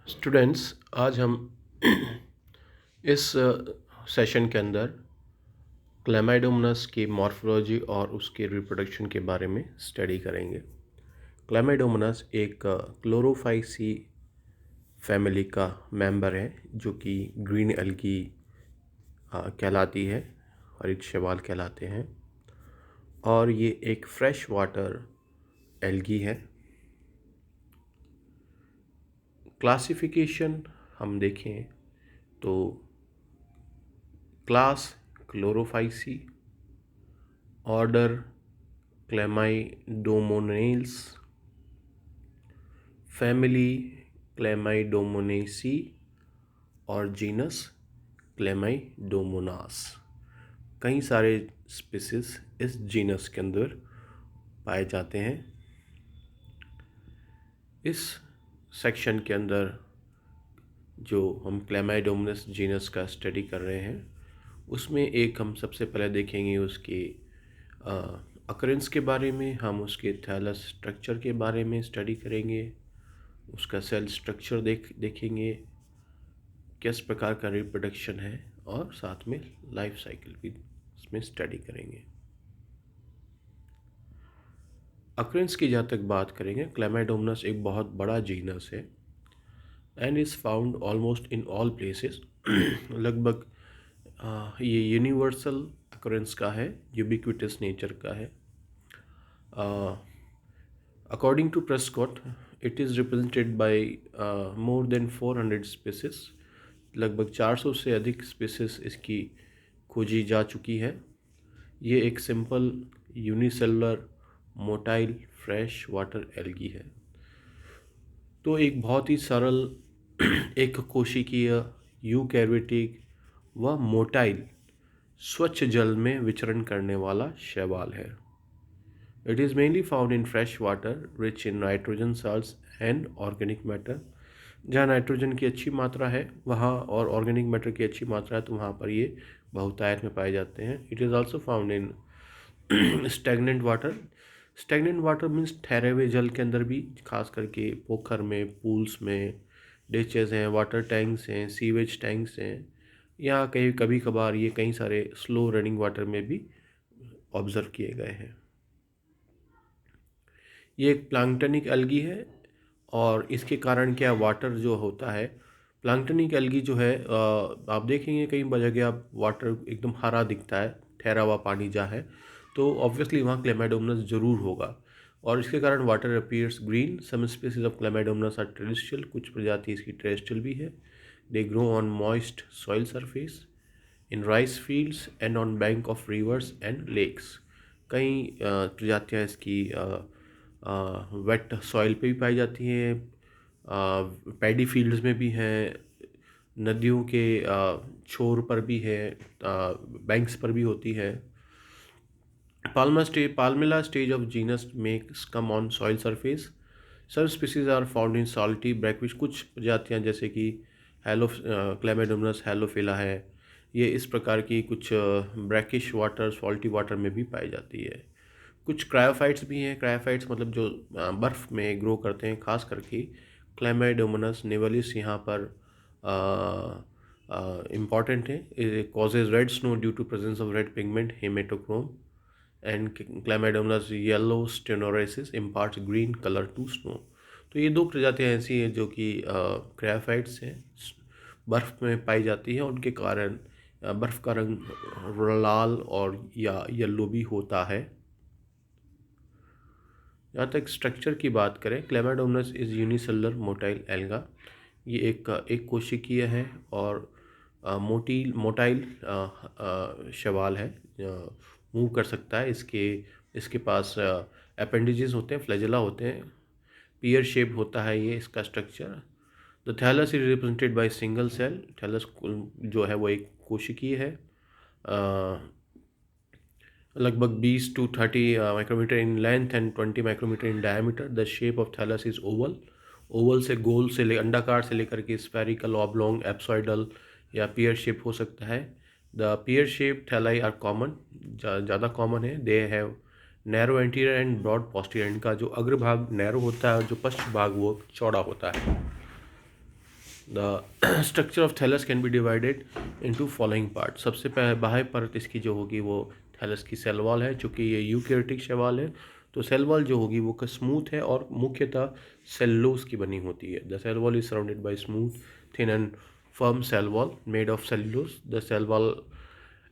Students, आज हम इस सेशन के अंदर क्लैमाइडोमोनास की मॉर्फोलॉजी और उसके रिप्रोडक्शन के बारे में स्टडी करेंगे। क्लैमाइडोमोनास एक क्लोरोफाइसी फैमिली का मेंबर है जो कि ग्रीन एल्गी कहलाती है और एक शैवाल कहलाते हैं, और ये एक फ्रेश वाटर एल्गी है। क्लासिफिकेशन हम देखें तो क्लास क्लोरोफाइसी, ऑर्डर क्लैमाइडोमोनेल्स, फैमिली क्लैमाइडोमोनेसी और जीनस क्लैमाइडोमोनास। कई सारे स्पीसीज इस जीनस के अंदर पाए जाते हैं। इस सेक्शन के अंदर जो हम क्लैमाइडोमोनास जीनस का स्टडी कर रहे हैं उसमें एक हम सबसे पहले देखेंगे उसके अकरेंस के बारे में, हम उसके थैलस स्ट्रक्चर के बारे में स्टडी करेंगे, उसका सेल स्ट्रक्चर देखेंगे, किस प्रकार का रिप्रोडक्शन है, और साथ में लाइफ साइकिल भी इसमें स्टडी करेंगे। अकरेंस की जहाँ तक बात करेंगे, क्लैमाइडोमोनास एक बहुत बड़ा जीनस है and is found almost in all places. लगभग ये यूनिवर्सल अकरेंस का है, यूबिक्विटस नेचर का है। According to Prescott, it is represented by more than 400 species. लगभग 400 से अधिक स्पीसीज इसकी खोजी जा चुकी है। ये एक simple unicellular motile fresh water algae है। तो एक बहुत ही सरल एक कोशिकीय यूकैरियोटिक व मोटाइल स्वच्छ जल में विचरण करने वाला शैवाल है। It is mainly found in fresh water rich in nitrogen salts and organic matter. जहाँ नाइट्रोजन की अच्छी मात्रा है वहाँ और ऑर्गेनिक मैटर की अच्छी मात्रा है तो वहाँ पर ये बहुतायत में पाए जाते हैं। It is also found in stagnant water. Stagnant water means ठहरे हुए जल के अंदर भी, खास करके पोखर में, पूल्स में, डिचेज हैं, वाटर टैंक्स हैं, सीवेज टैंक्स हैं, या कहीं कभी कभार ये कई सारे स्लो रनिंग वाटर में भी ऑब्जर्व किए गए हैं। ये एक प्लांक्टनिक एल्गी है और इसके कारण क्या वाटर जो होता है, प्लांक्टनिक एल्गी जो है, आप देखेंगे कई जगह आप वाटर एकदम हरा दिखता है, ठहरा हुआ पानी जहाँ है, तो ऑब्वियसली वहाँ क्लैमाइडोमोनास जरूर होगा और इसके कारण water appears green. Some species of Chlamydomonas are terrestrial, कुछ प्रजाति इसकी टेरेस्ट्रियल भी है। They grow on moist soil surface, in rice fields and on bank of rivers and lakes. कई प्रजातियाँ इसकी वेट सॉइल पे भी पाई जाती हैं, पैडी फील्ड्स में भी हैं, नदियों के छोर पर भी है, बैंक्स पर भी होती है। Palmilla stage of genus makes come on soil surface. Some species are found in salty brackish। कुछ प्रजातियां जैसे कि क्लैमाइडोमोनास हेलोफिला है, ये इस प्रकार की कुछ ब्रैकिश वाटर, सॉल्टी वाटर में भी पाई जाती है। कुछ क्रायोफाइट्स भी हैं। क्रायोफाइट्स मतलब जो बर्फ़ में ग्रो करते हैं, खास करके क्लैमाइडोमोनास निवलिस यहाँ पर इम्पॉर्टेंट है। Causes red snow due to presence of red pigment haematochrome, and Chlamydomonas yellowstonensis imparts green colour to snow. तो ये दो प्रजातियां ऐसी हैं जो कि क्रायोफाइट्स हैं, बर्फ़ में पाई जाती हैं, उनके कारण बर्फ़ का रंग लाल और या येलो भी होता है। जहाँ तक स्ट्रक्चर की बात करें, Chlamydomonas is unicellular motile alga. ये एक कोशिकीय है और मोटाइल शैवाल है, मूव कर सकता है। इसके पास अपेंडिजेस होते हैं, फ्लैजेला होते हैं, पियर शेप होता है ये इसका structure. The thallus is represented by single cell. Thallus जो है वो एक कोशिकीय है, लगभग 20 to 30 micrometre in length and 20 micrometre in diameter. The shape of thallus is oval. Oval से गोल से अंडाकार से लेकर के स्फेरिकल, ऑब्लोंग, एप्सॉइडल या पियर शेप हो सकता है। The pear shape thalli are common, ज़्यादा कॉमन है। They have narrow anterior end broad posterior. इनका जो अग्रभाग नैरो होता है और जो पश्च भाग वो चौड़ा होता है। The structure of thallus can be divided into following part. सबसे बाह्य परत इसकी जो होगी वो थैलस की सेल वॉल है। चूँकि ये यूकैरियोटिक शैवाल है तो सेल वॉल जो होगी वो स्मूथ है और मुख्यतः सेलुलोज की बनी होती है। The cell wall is surrounded by smooth thin and firm cell wall made of cellulose. The cell wall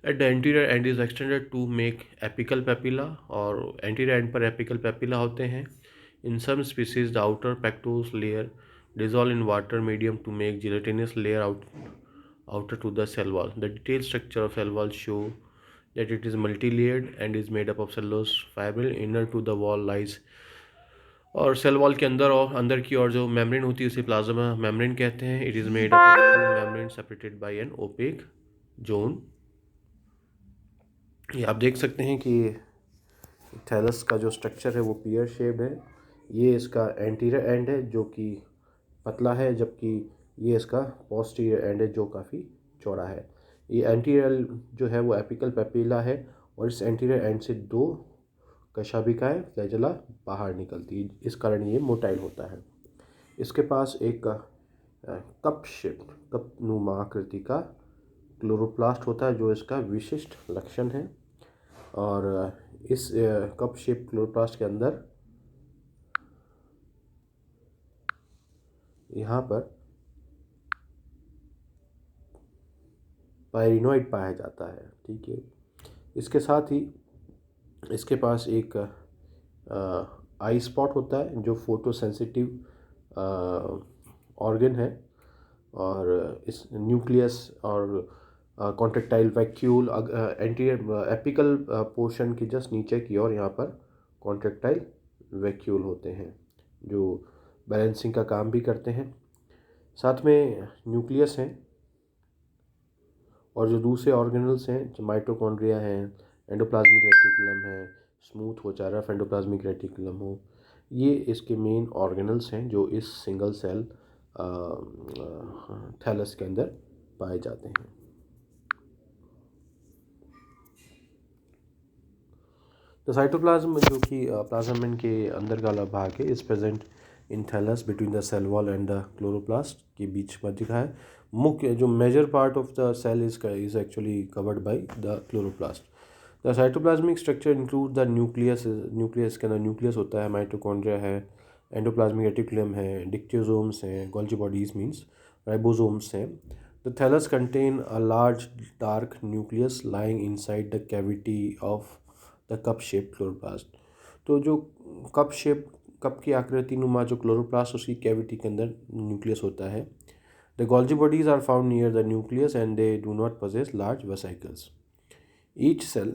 at the anterior end is extended to make apical papilla, और एंटीरियर एंड पर apical papilla होते हैं। In some species the outer pectose layer dissolve in water medium to make gelatinous layer outer to the cell wall. The detailed structure of cell wall show that it is multi-layered and is made up of cellulose fibril. Inner to the wall lies, और cell wall के अंदर और अंदर की ओर जो membrane होती है उसे प्लाज्मा मेम्ब्रेन कहते हैं। It is made up of two membrane separated by an opaque zone. ये आप देख सकते हैं कि थैलस का जो स्ट्रक्चर है वो पियर शेप्ड है। ये इसका एंटीरियर एंड है जो कि पतला है, जबकि ये इसका पोस्टीरियर एंड है जो काफ़ी चौड़ा है। ये एंटीरियर जो है वो एपिकल पेपिला है और इस एंटीरियर एंड से दो कशाभिकाएं फ्लैजेला बाहर निकलती है, इस कारण ये मोटाइल होता है। इसके पास एक कप नुमा आकृति का क्लोरोप्लास्ट होता है जो इसका विशिष्ट लक्षण है। और इस कप शेप क्लोरोप्लास्ट के अंदर यहाँ पर पायरिनोइड पाया जाता है। ठीक है, इसके साथ ही इसके पास एक आई स्पॉट होता है जो फोटो सेंसिटिव ऑर्गन है, और इस न्यूक्लियस और contractile vacuole anterior apical portion के जस्ट नीचे की ओर यहाँ पर कॉन्ट्रेक्टाइल वैक्यूल होते हैं जो बैलेंसिंग का काम भी करते हैं। साथ में न्यूक्लियस हैं और जो दूसरे ऑर्गेनल्स हैं जो माइटोकॉन्ड्रिया हैं, एंडोप्लाज्मिक रेटिकुलम है, स्मूथ हो चाहे रफ एंडोप्लाज्मिक रेटिकुलम हो, ये इसके मेन ऑर्गेनल्स हैं जो इस सिंगल सेल थैलस के अंदर पाए जाते हैं। तो साइटोप्लाज्म जो कि प्लाज्मा के अंदर का भाग है is present in thallus between the cell wall and the chloroplast के बीच में दिखा है। मुख्य जो major part of the cell is actually covered by the chloroplast. The cytoplasmic structure include the nucleus के अंदर न्यूक्लियस होता है, माइटोकॉन्ड्रिया है, एंडोप्लाज्मिक रेटिकुलम है, डिक्टियोसोम्स हैं, गोल्गी बॉडीज मीन्स राइबोसोम्स हैं। The thallus contain a large dark nucleus lying inside the cavity of the cup shape chloroplast. तो जो कप की आकृति नुमा जो क्लोरोप्लास्ट उसकी कैविटी के अंदर न्यूक्लियस होता है। The Golgi bodies are found near the nucleus and they do not possess large vesicles. Each cell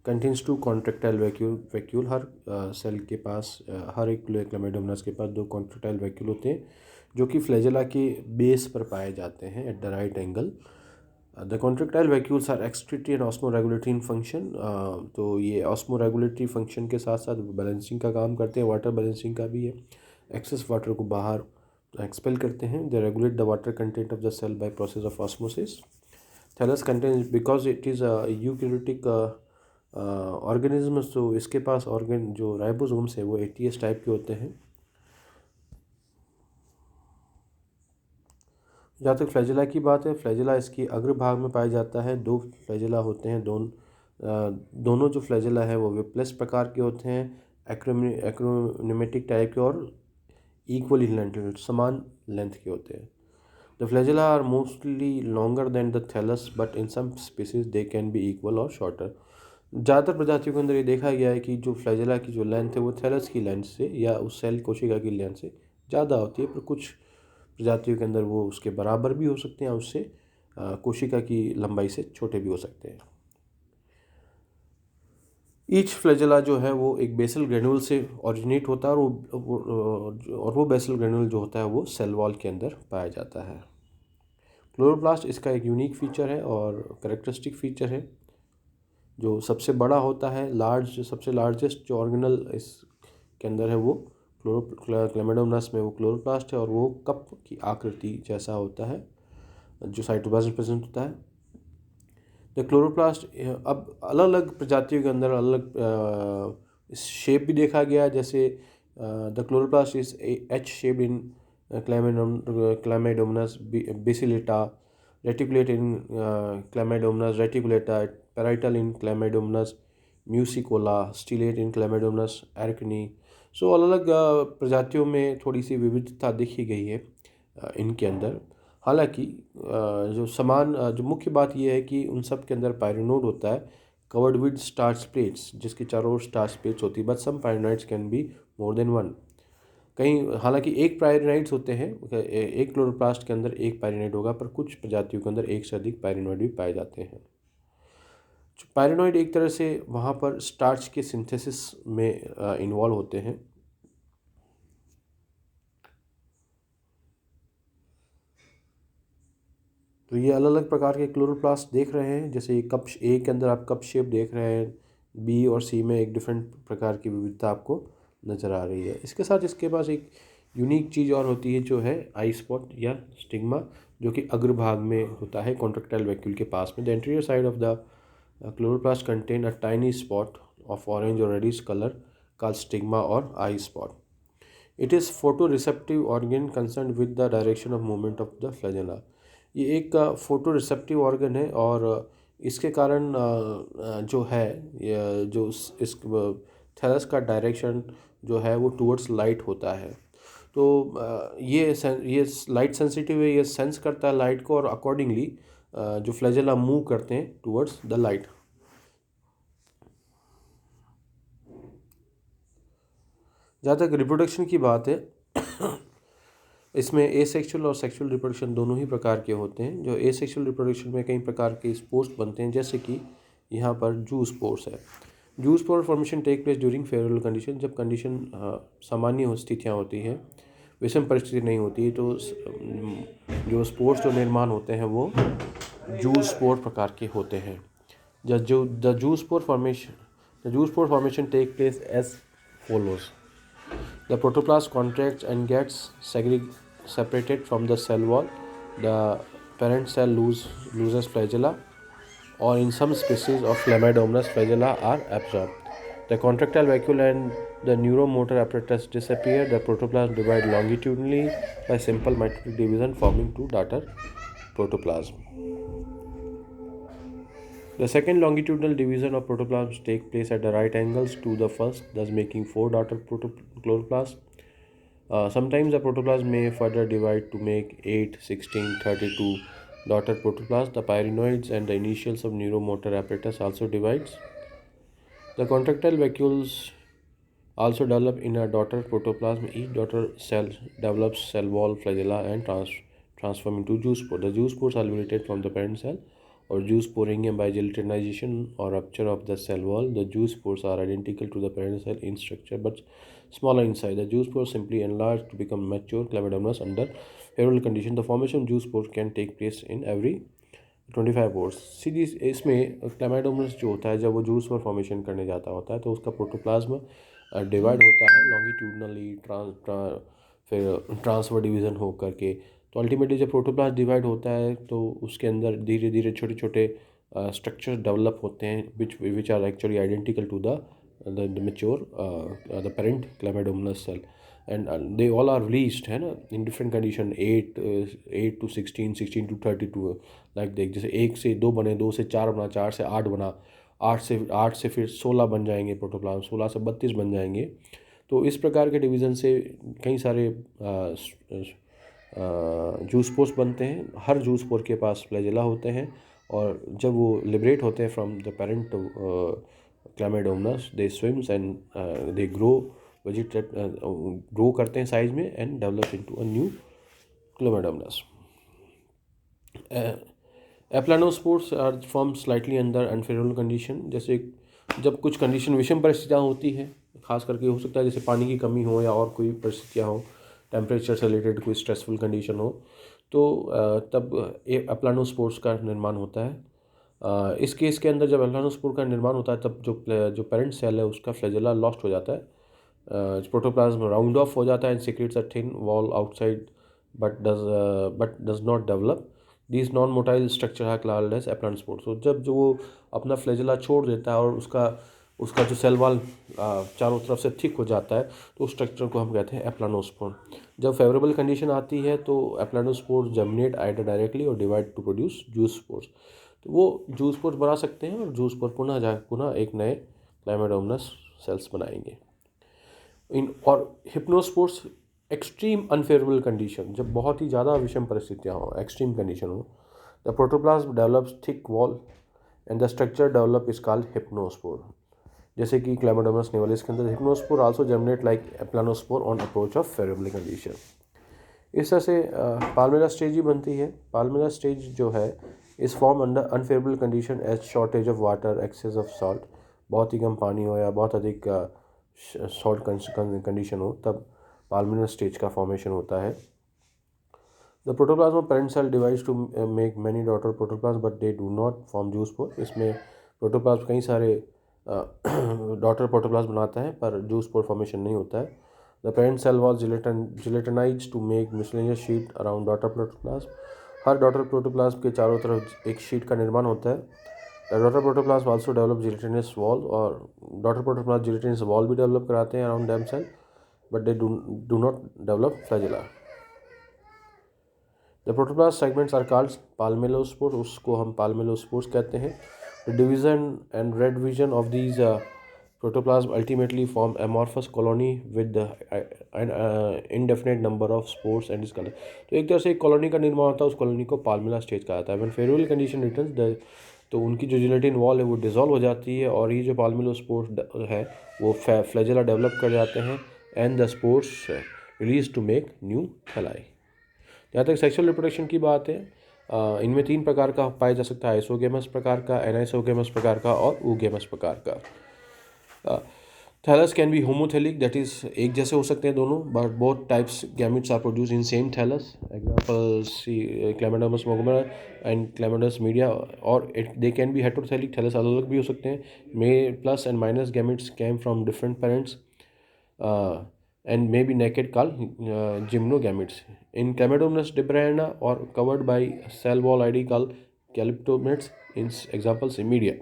contains two contractile vacuole. हर सेल के पास हर एक क्लेमेडोमोनास के पास दो कॉन्ट्रेक्टाइल वैक्यूल होते हैं जो कि फ्लैजेला के बेस पर पाए जाते हैं at the right angle. The contractile vacuoles are excretory and osmoregulatory in function. तो ये ऑस्मोरेगुलेटरी फंक्शन के साथ साथ बैलेंसिंग का काम करते हैं, वाटर बैलेंसिंग का भी है। एक्सेस वाटर को बाहर एक्सपेल करते हैं। They regulate the water content of the cell by process of osmosis. Thallus contains because it is eukaryotic organism, तो इसके पास ऑर्गन जो राइबोसोम्स है वो ATS टाइप के होते हैं। जहाँ तक फ्लैजेला की बात है, फ्लैजेला इसकी अग्रभाग में पाया जाता है। दो फ्लैजेला होते हैं, दोनों जो फ्लैजेला है वो विप्लेस प्रकार के होते हैं, एक्रोनेमेटिक टाइप के और इक्वली लेंथ समान लेंथ के होते हैं। The flagella are mostly longer than the thallus but in some species they can be equal और शॉर्टर। ज़्यादातर प्रजातियों के अंदर ये देखा गया है कि जो फ्लैजेला की जो लेंथ है वो थैलस की लेंथ से या उस सेल कोशिका की लेंथ से ज़्यादा होती है, पर कुछ प्रजातियों के अंदर वो उसके बराबर भी हो सकते हैं, उससे कोशिका की लंबाई से छोटे भी हो सकते हैं। ईच फ्लैजेला जो है वो एक बेसल ग्रेन्यूल से ओरिजिनेट होता है और वो बेसल ग्रेन्यूल जो होता है वो सेल वॉल के अंदर पाया जाता है। क्लोरोप्लास्ट इसका एक यूनिक फीचर है और करेक्टरिस्टिक फीचर है। जो सबसे बड़ा होता है सबसे लार्जेस्ट जो ऑर्गेनल इसके अंदर है वो क्लेमेडोमोनास में वो क्लोरोप्लास्ट है और वो कप की आकृति जैसा होता है जो साइटोप्लाज्म प्रेजेंट होता है। द क्लोरोप्लास्ट अब अलग अलग प्रजातियों के अंदर अलग शेप भी देखा गया है। जैसे the chloroplast is H shaped in Chlamydomonas bacillata, reticulate in Chlamydomonas reticulata, parietal in Chlamydomonas musicola, stellate in Chlamydomonas arachne। सो अलग अलग प्रजातियों में थोड़ी सी विविधता देखी गई है इनके अंदर। हालांकि जो मुख्य बात यह है कि उन सब के अंदर पायरिनोड होता है कवर्ड विद स्टार्च प्लेट्स, जिसके चारों ओर स्टार्च प्लेट्स होती है। But some pyrenoids can be more than one. कहीं हालांकि एक पायरिनोइड्स होते हैं, एक क्लोरोप्लास्ट के अंदर एक पायरिनोइड होगा, पर कुछ प्रजातियों के अंदर एक से अधिक पायरिनोइड भी पाए जाते हैं। पायरिनोइड एक तरह से वहाँ पर स्टार्च के सिंथेसिस में इन्वॉल्व होते हैं। तो ये अलग अलग प्रकार के क्लोरोप्लास्ट देख रहे हैं। जैसे कप ए के अंदर आप कप शेप देख रहे हैं, बी और सी में एक डिफरेंट प्रकार की विविधता आपको नज़र आ रही है। इसके साथ इसके पास एक यूनिक चीज़ और होती है जो है आई स्पॉट या स्टिग्मा, जो कि अग्रभाग में होता है कॉन्ट्रेक्टाइल वैक्यूल के पास में। The anterior side of the chloroplast contain a tiny spot of orange or reddish color called stigma or eye spot. It is photoreceptive organ concerned with the direction of movement of the flagella. ये एक photo receptive organ है और इसके कारण जो है जो इस थैलस का डायरेक्शन जो है वो टूवर्ड्स लाइट होता है। तो ये लाइट सेंसिटिव है, ये सेंस करता है लाइट को और अकॉर्डिंगली जो फ्लैजेला मूव करते हैं टूवर्ड्स द लाइट। जहाँ तक रिप्रोडक्शन की बात है इसमें एसेक्सुअल और सेक्सुअल रिप्रोडक्शन दोनों ही प्रकार के होते हैं। जो एसेक्सुअल रिप्रोडक्शन में कई प्रकार के स्पोर्स बनते हैं, जैसे कि यहाँ पर जू स्पोर्स है। Zoospore formation take place during favourable condition. जब कंडीशन सामान्य स्थितियाँ होती हैं, विषम परिस्थिति नहीं होती है, तो जो स्पोर्स जो निर्माण होते हैं वो जू स्पोर प्रकार के होते हैं। The zoospore formation take place as follows. The protoplast contracts and gets separated from the cell wall. The parent cell loses flagella, or in some species of Chlamydomonas, flagella are absorbed. The contractile vacuole and the neuromotor apparatus disappear. The protoplast divide longitudinally by simple mitotic division, forming two daughter protoplasm. The second longitudinal division of protoplasms take place at the right angles to the first, thus making four daughter chloroplasts. Sometimes the protoplasm may further divide to make 8, 16, 32 daughter protoplasts. The pyrenoids and the initials of neuromotor apparatus also divides. The contractile vacuoles also develop in a daughter protoplasm. Each daughter cell develops cell wall, flagella, and transform into zoospore. The zoospores are liberated from the parent cell or zoosporingium by gelatinization or rupture of the cell wall. The zoospores are identical to the parent cell in structure but smaller inside. The zoospores simply enlarge to become mature Chlamydomonas under favorable condition. The formation of zoospores can take place in every 25 hours. सीधी इसमें Chlamydomonas जो होता है, जब वो zoospore formation करने जाता होता है तो उसका प्रोटोप्लाज्म डिवाइड होता है लॉन्गिट्यूडनली, फिर ट्रांसफर डिवीज़न हो करके। तो अल्टीमेटली जब प्रोटोप्लास्ट डिवाइड होता है तो उसके अंदर धीरे धीरे छोटे छोटे स्ट्रक्चर डेवलप होते हैं which are actually identical to the mature the parent Chlamydomonas cell, and they all are released, है ना, in different condition 8 to 16, 16 to 32, like देख जैसे 1 से 2 बने, 2 से 4 बना, 4 से 8 बना, 8 से फिर 16 बन जाएंगे प्रोटोप्लाज्म, 16 से 32 बन जाएंगे। तो इस प्रकार के डिवीज़न से कई सारे जूस्पोर्स बनते हैं। हर जूस्पोर के पास फ्लैजेला होते हैं और जब वो लिबरेट होते हैं from the parent Chlamydomonas, they swims and they grow करते हैं साइज में and develop into a new Chlamydomonas. Aplanospores are form slightly under unfavourable condition. जैसे जब कुछ कंडीशन विषम परिस्थितियाँ होती हैं, खास करके हो सकता है जैसे पानी की कमी हो या और कोई परिस्थितियाँ हो, टेम्परेचर से रिलेटेड कोई स्ट्रेसफुल कंडीशन हो, तो तब एप्लानोस्पोर्स का निर्माण होता है। इस केस के अंदर जब एप्लानोस्पोर का निर्माण होता है तब जो पेरेंट सेल है उसका फ्लैजेला लॉस्ट हो जाता है, प्रोटोप्लाज्म राउंड ऑफ हो जाता है and secrets a thin wall outside but does not develop. This non motile structure है कॉल्ड एज एप्लानोस्पोर। तो जब जो वो अपना फ्लैजेला छोड़ देता है और उसका उसका जो सेल वॉल चारों तरफ से थिक हो जाता है, तो उस स्ट्रक्चर को हम कहते हैं एप्लानोस्पोर। जब फेवरेबल कंडीशन आती है तो एप्लानोस्पोर जर्मिनेट आइडर डायरेक्टली और divide two produce juice spores. तो वो जूस स्पोर्स बना सकते हैं और जूस स्पोर पुनः एक नए क्लाइमेडोमोनास सेल्स बनाएंगे। और हिप्नोस्पोर्स एक्सट्रीम अनफेवरेबल कंडीशन, जब बहुत ही ज़्यादा विषम परिस्थितियाँ हो, एक्सट्रीम कंडीशन हो, the protoplasm develops thick wall and the structure develop is called hypnospore. जैसे कि क्लाइमेडोमोनास निवालिस के अंदर hypnospore also germinate like aplanospore on approach of favourable condition. इस तरह से पाल्मेरा स्टेज ही बनती है। पाल्मेरा स्टेज जो है is form under unfavourable condition as shortage of water, excess of salt, बहुत ही कम पानी हो या बहुत अधिक सॉल्ट कंडीशन हो, तब पाल्मेरा स्टेज का फॉर्मेशन होता है। The protoplasm of parent cell divides to make many daughter protoplasm but they do not form zoospores. इसमें प्रोटोप्लाज्म कई सारे डॉटर प्रोटोप्लाज्म बनाता है पर जूस स्पोर फॉर्मेशन नहीं होता है। The parent cell was gelatinized to make miscellaneous sheet around daughter protoplasm. हर डॉटर प्रोटोप्लाज्म के चारों तरफ एक शीट का निर्माण होता है। The daughter protoplasm also develop gelatinous wall, और डॉटर प्रोटोप्लाज्म जिलेटिनस वॉल भी डेवलप कराते हैं around them cell, but they do not develop flagella. The protoplast segments are called palmellospore, उसको हम पाल्मेलोस्पोर्स कहते हैं। The division and redivision of these protoplasm ultimately form amorphous colony with indefinite number of spores and colour. तो एक तरह से एक colony का निर्माण होता है, उस कॉलोनी को पाल्मेला स्टेज कहा जाता है। When favourable condition returns the, तो उनकी जो जिलेटिन वॉल है वो डिसॉल्व हो जाती है और ये जो पाल्मेलोस्पोर है वो फ्लैजेला डेवलप कर जाते हैं and the spores release to make new thalli. जहाँ तक सेक्सुअल रिप्रोडक्शन की बात है, इनमें 3 प्रकार का पाया जा सकता है, आइसोगेमस प्रकार का, एनाइसोगेमस प्रकार का और ऊगेमस प्रकार का। Thallus can be homothallic, that is एक जैसे हो सकते हैं दोनों, but both types gametes are produce in same thallus. Examples Chlamydomonas मोगोमेरा एंड क्लैमिडोमस मीडिया। और they can be heterothallic, thallus अलग अलग भी हो सकते हैं। May plus and minus gametes came from different parents and may be naked called gymnogametes. In Chlamydomonas dibrana or covered by cell wall ID called calyptomates, in examples media.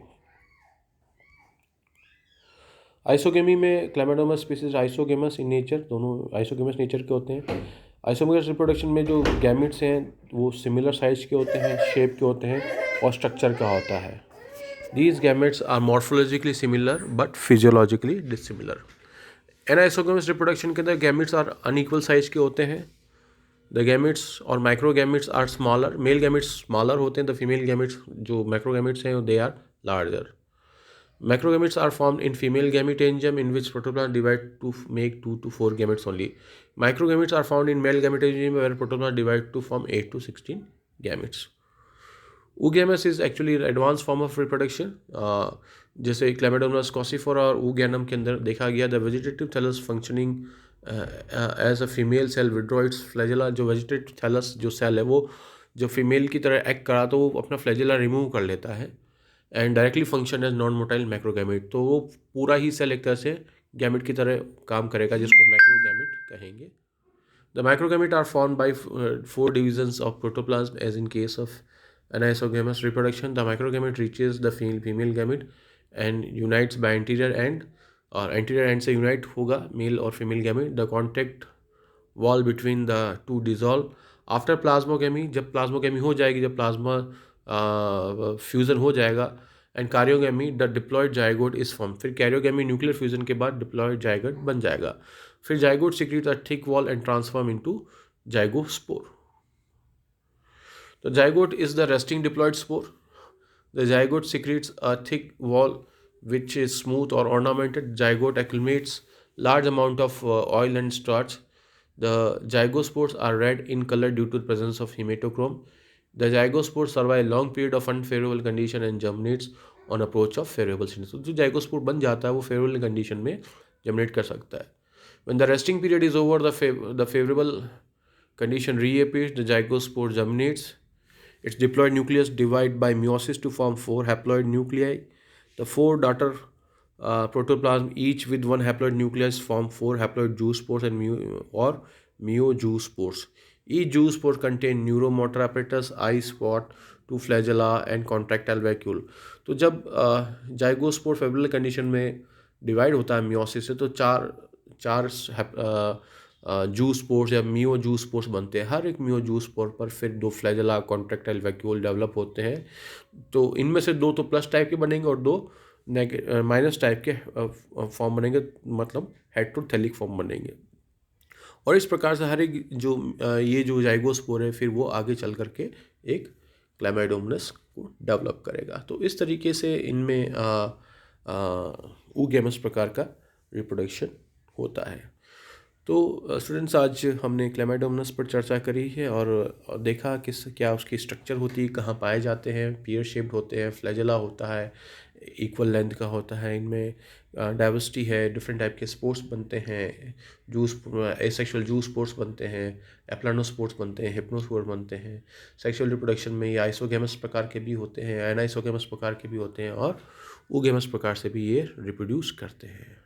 Isogamy में क्लैमिडोमस species isogamous in nature, दोनों isogamous nature के होते हैं। Isogamous reproduction में जो gametes हैं वो similar size के होते हैं, शेप के होते हैं और स्ट्रक्चर का होता है। These gametes are morphologically similar but physiologically dissimilar. Anisogamous reproduction के अंदर गैमेट्स आर अनइक्वल साइज के होते हैं। द गैमेट्स और microgametes are smaller, male gametes smaller होते हैं, द फीमेल गैमेट्स जो माइक्रोगैमेट्स हैं they are larger. Macrogametes are formed in female gametangum in which protoplasm divide to make 2 to 4 gametes only. Microgametes are found in male gametangum where protoplasm divide to form 8 to 16 gametes. Oogamous is actually advanced form of reproduction. जैसे क्लैमिडोमोनास कॉसिफोरा और ऊगैनम के अंदर देखा गया the vegetative thallus functioning as a female cell withdraws flagella. जो vegetative thallus जो cell है वो जो फीमेल की तरह एक्ट करा तो वो अपना फ्लैजेला रिमूव कर लेता है and directly function as non motile macrogamete. तो वो पूरा ही सेल एक तरह से गैमेट की तरह काम करेगा जिसको मैक्रोगैमेट कहेंगे। The macrogamete are form by 4 divisions of protoplasm as in case of anisogamous reproduction. The microgamete reaches the female gamete and unites by anterior end, और anterior end से unite होगा मेल और female gamete. The contact wall between the two dissolve after plasmogamy. जब plasmogamy हो जाएगी, जब plasma fusion हो जाएगा and karyogamy the diploid zygote is form. फिर कैरियोगेमी न्यूक्लियर फ्यूजन के बाद डिप्लॉयड जाइगोट बन जाएगा। फिर zygote secrete a thick wall and transform into zygospore. The zygote is the resting diploid spore. The zygote secretes a thick wall which is smooth or ornamented. Zygote accumulates large amount of oil and starch. The zygospores are red in color due to the presence of hematochrome. The zygospores survive long period of unfavorable condition and germinates on approach of favorable conditions. तो जो zygospore बन जाता है वो favorable condition में germinate कर सकता है. When the resting period is over, the favorable condition reappears. The zygospore germinates. Its diploid nucleus divide by meiosis to form 4 haploid nuclei. The 4 daughter protoplasm, each with 1 haploid nucleus, form 4 haploid zoospores and myozoospores. Each zoospore contain neuromotor apparatus, eye spot, 2 flagella and contractile vacuole. तो जब zygospore favourable condition में divide होता है meiosis से तो चार चार जू स्पोर्स या मियो जू स्पोर्स बनते हैं। हर एक मियो जू स्पोर पर फिर दो फ्लैजेला कॉन्ट्रैक्टाइल वैक्यूल डेवलप होते हैं। तो इनमें से दो तो प्लस टाइप के बनेंगे और दो माइनस टाइप के फॉर्म बनेंगे, मतलब हेट्रोथेलिक फॉर्म बनेंगे। और इस प्रकार से हर एक जो ये जो जाइगोस्पोर है फिर वो आगे चल करके एक क्लैमाइडोमोनास को डेवलप करेगा। तो इस तरीके से इनमें ऊगेमस प्रकार का रिप्रोडक्शन होता है। तो स्टूडेंट्स, आज हमने क्लैमाइडोमोनास पर चर्चा करी है और देखा किस क्या उसकी स्ट्रक्चर होती है, कहाँ पाए जाते हैं, पियर शेप्ड होते हैं, फ्लैजेला होता है, इक्वल लेंथ का होता है, इनमें डाइवर्सिटी है, डिफरेंट टाइप के स्पोर्ट्स बनते हैं, जूस एसेक्सुअल जूस स्पोर्ट्स बनते हैं, एप्लानोस्पोर्ट्स बनते हैं, हिप्नोस्पोर बनते हैं। सेक्सुअल रिप्रोडक्शन में ये आइसोगेमस प्रकार के भी होते हैं, एनाइसोगेमस प्रकार के भी होते हैं और ऊगेमस प्रकार से भी ये रिप्रोड्यूस करते हैं।